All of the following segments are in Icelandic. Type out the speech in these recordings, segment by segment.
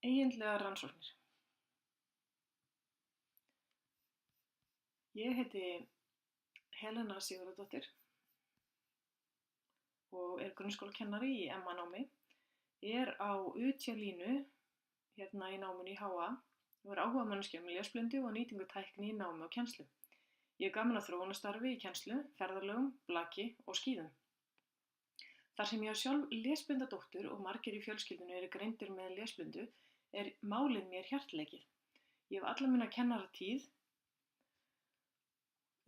Eigindlegar rannsóknir. Ég heiti Helena Sigurðardóttir og er grunnskólakennari í MA-námi. Ég er á UT-línu hérna í náminu í HA og er áhugamanneskja um lesblindu og nýtingu tækni í námi og kennslu. Ég er gaman að þróunarstarfi í kennslu, ferðalögum, blaki og skíðum. Þar sem ég á sjálf lesblinda dóttur og margir í fjölskyldunni eru greindir með lesblindu er málið mér hjartleikið. Ég hef alla mína kennaratíð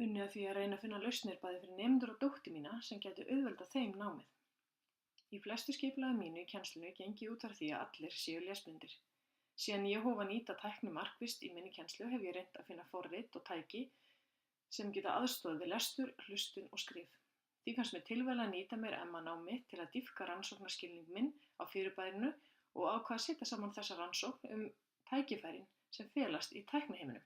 unnið að því að reyna að finna lausnir bæði fyrir nemendur og dóttur mína sem gætu auðveldað þeim námið. Í flestu skipulagi mínu í kennslunni gengi út af því að allir séu lesblindir. Síðan ég hóf að nýta tækni markvisst í minni kennslu hef ég reynt að finna forrit og tæki sem geta aðstoðað við lestur, hlustun og skrif. Því fannst mér tilvalið að nýta mér MA-námi til að dýpka rannsóknarskilning minn á fyrirbærinu og ákvað að setja saman þessa rannsókn tækifærin sem felast í tækniheiminum.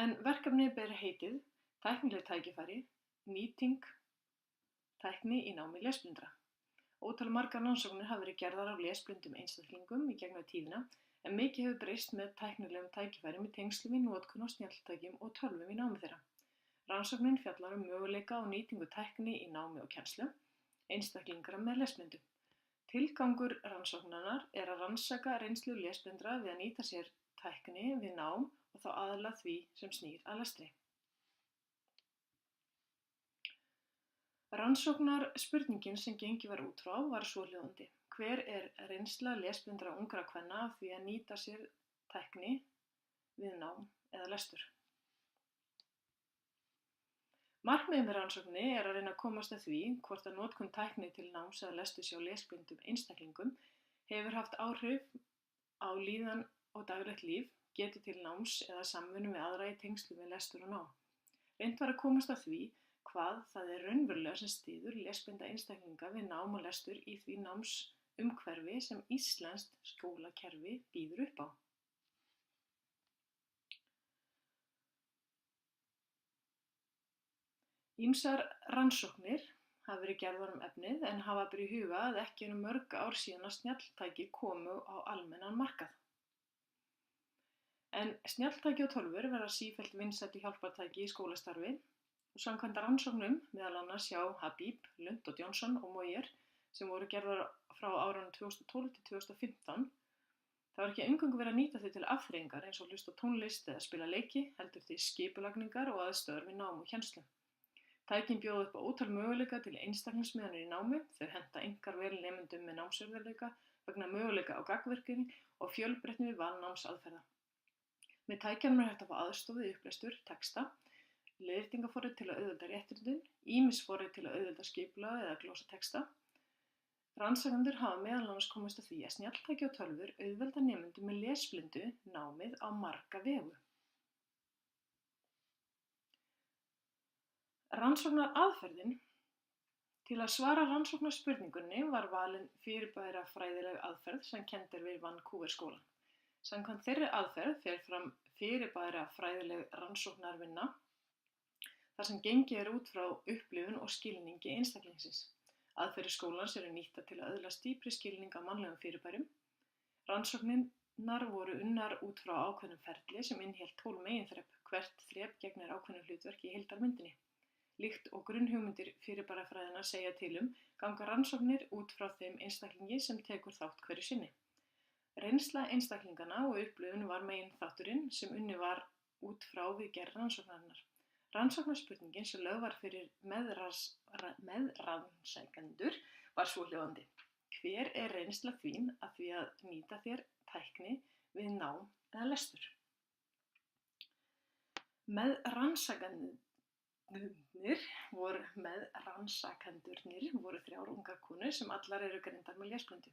En verkefnið ber heitið Tæknileg tækifæri, nýting tækni í námi lesblindra. Ótal margar rannsóknir hafa verið gerðar af lesblindum einstaklingum í gegnum tíðina en mikið hefur breyst með tæknilegum tækifærum í tengslum við notkun á snjalltækjum og tölvum í námi þeirra. Rannsóknin fjallar möguleika á nýtingu tækni í námi og kennslu einstaklingra með lesblindu. Tilgangur rannsóknarinnar er að rannsaka reynslu lesblindra við að nýta sér tækni við nám og þá aðallega því sem snýr að lestri. Rannsóknarspurningin sem gengið var út frá var svohljóðandi: Hver er reynsla lesblindra ungra kvenna af því að nýta sér tækni við nám eða lestur? Markmiðið með rannsókninni er að reyna að komast að því hvort að notkun tækni til náms eða lesturs hjá lesblindum einstaklingum hefur haft áhrif á líðan og daglegt líf, getu til náms eða samvinnu við aðra í tengslum við lestur og nám. Reynt var að komast að því hvað það er raunverulega sem styður lesblinda einstaklinga við nám og lestur í því námsumhverfi sem íslenskt skólakerfi býður upp á. Ýmsar rannsóknir hafa verið gerðar efnið en hafa ber í huga að ekki eru mörg ár síðan að snjalltæki komu á almennan markað. En snjalltæki og tölvur verða sífellt vinsælt hjálpartæki í skólastarfi og samkvæmt rannsóknum meðal annars hjá Habib, Lund og Johnson og Moyer sem voru gerðar frá árunum 2012 til 2015 það var ekki eingöngu verið að nýta þau til afþreyingar eins og hlusta á tónlist eða spila leiki heldur því skipulagningar og aðstöður við nám og kennslu. Tækin bjóða upp á ótal möguleika til einstaklingsmiðanir í námi, þau henta einkar vel nemendum með námsörðuleika vegna möguleika á gagnvirkni og fjölbreytni við val námsaðferða. Með tækjanum er hægt að fá aðstoð við upplestur, texta, leiðréttingaforrit til að auðvelda réttritun, ýmisforrit til að auðvelda skipulag eða glósa texta. Rannsakendur hafa meðal annars komist að því að snjalltæki og tölvur auðvelda nemendum með lesblindu námið á marga vegu. Rannsóknaraðferðin til að svara rannsóknarspurningunni var valin fyrirbærafræðileg aðferð sem kennd er við Vancouver-skólann. Samkvæmt þeirri aðferð fer fram fyrirbærafræðileg rannsóknarvinna þar sem gengið er út frá upplifun og skilningi einstaklingsins. Aðferðir skólans eru nýttar til að öðlast dýpri skilning á mannlegum fyrirbærum. Rannsóknirnar voru unnar út frá ákveðnum ferli sem innihélt 12 meginþrep. Hvert þrep gegnir ákveðnu hlutverki í heildarmyndinni. Líkt og grunnhugmyndir fyrirbærafræðinnar segja til ganga rannsóknir út frá þeim einstaklingi sem tekur þátt hverju sinni. Reynsla einstaklinganna og upplifun var meginþátturinn sem unnið var út frá við gerð rannsóknarinnar. Rannsóknarspurningin sem lögð var fyrir meðrannsakendur var svohljóðandi: Hver er reynsla þín af því að nýta þér tækni við nám eða lestur? Meðrannsakendurnir voru 3 ungar konur sem allar eru greindar með lesblindu.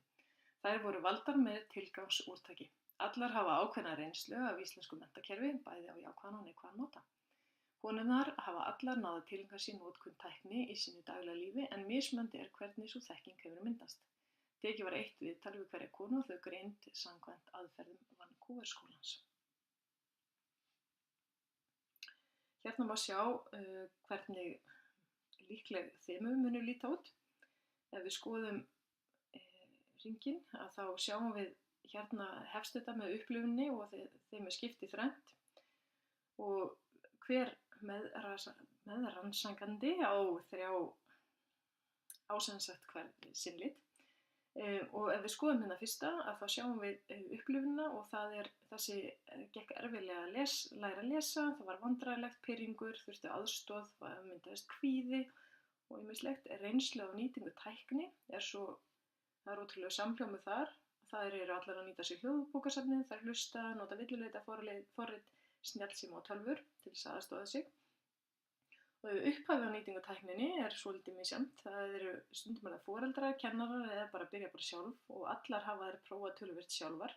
Þær voru valdar með tilgangsúrtaki. Allar hafa ákveðna reynslu af íslensku menntakerfi, bæði á jákvæðan og neikvæðan máta. Konurnar hafa allar náð að tileinka sér notkun tækni í sínu daglega lífi en mismunandi er hvernig sú þekking hefur myndast. Tekið var 1 viðtal við hverja konu og þau greind samkvæmt aðferðum Vancouver-skólans. Hérna má sjá hvernig líkleg þemu munu líta út. Ef við skoðum hringinn þá sjáum við hérna hefst þetta með upplifunni og þeim er skipt í þrennt og hver meðrannsakandi á sem sagt hver sinn lit. Og ef við skoðum hérna fyrsta að þá sjáum við upplifunina og það er þessi gekk erfiðlega að læra að lesa, það var vandræðalegt, pirringur, þurfti aðstoð, myndaðist kvíði og ýmislegt. Reynslu á nýtingu tækni það er ótrúlega samhljómur þar. Það eru allar að nýta sér hljóðbókasafnið, þær hlusta, nota villuleita forrit, snjallsíma og tölvur til þess að aðstoða sig. Og upphafið á nýtingu tækninni er svolítið misjafnt. Það eru stundum alveg foreldrar, kennarar eða bara byrja bara sjálf og allar hafa þær prófað töluvert sjálfar.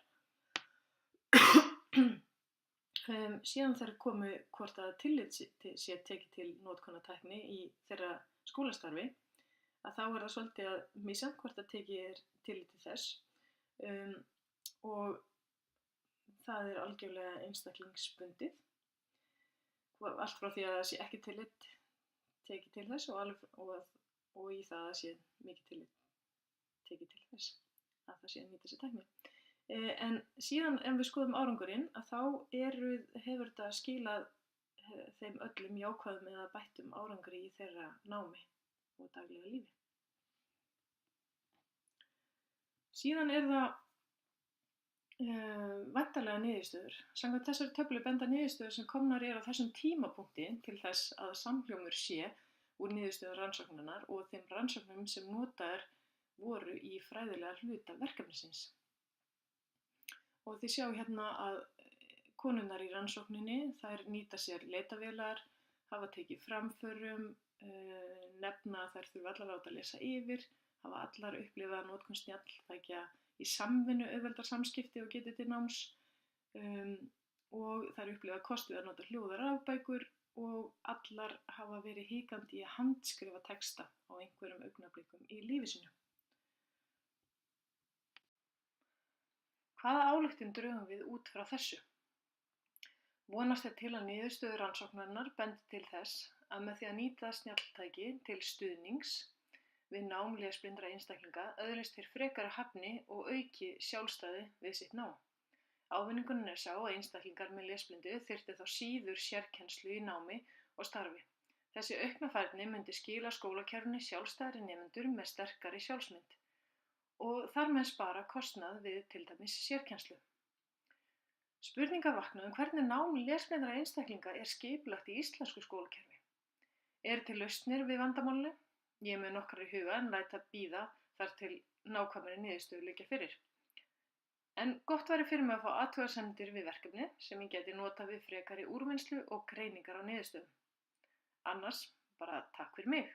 Síðan þær komu hvort að tillit sé tekið til notkunar tækni í þeirra skólastarfi, að þá er það svolítið að misjafnt hvort að tekið er tillit til þess. Og það er algjörlega einstaklingsbundið. Allt frá því að það sé ekki tillit tekið til þess og í það að sé mikið tillit tekið til þess að það sé að nýta sér tækni. En síðan ef við skoðum árangurinn að þá hefur þetta skilað þeim öllum jákvæðum eða bættum árangri í þeirra námi og daglega lífi. Síðan er það væntanlega niðurstöður. Samkvæmt þessari töflu benda niðurstöður sem komnar á þessum tímapunkti til þess að samhljómur sé úr niðurstöðum rannsóknarinnar og þeim rannsóknum sem notaðar voru í fræðilega hluta verkefnisins. Og þið sjá hérna að konurnar í rannsókninni, þær nýta sér leitavélar, hafa tekið framförum, nefna að þær þurfa allar að lesa yfir, hafa allar upplifað notkun snjalltækja í samvinnu auðveldar samskipti og geti til náms og þær upplifað kost við að nota hljóð- og rafbækur og allar hafa verið hikandi í að handskrifa texta á einhverjum augnablikum í lífi sínu. Hvaða ályktun drögum við út frá þessu? Vonast er til að niðurstöður rannsóknarinnar bendi til þess að með því að nýta snjalltæki til stuðnings við nám lesblindra einstaklinga öðlist þeir frekari hæfni og auki sjálfstæði við sitt nám. Ávinningunin er sá að einstaklingar með lesblindu þyrftu þá síður sérkennslu í námi og starfi. Þessi aukna færni myndi skila skólakerfinu sjálfstæðari nemendur með sterkari sjálfsmynd og þar með spara kostnað við til dæmis sérkennslu. Spurningar vakna hvernig nám lesblindra einstaklinga er skipulagt í íslensku skólakerfi. Er til lausnir við vandamálinu? Ég er með nokkrar í huga en læt að bíða þar til nákvæmari niðurstöður liggja fyrir. En gott væri fyrir mig að fá athugasemdir við verkefni sem ég geti notað við frekari úrvinnslu og greiningar á niðurstöðum. Annars bara takk fyrir mig.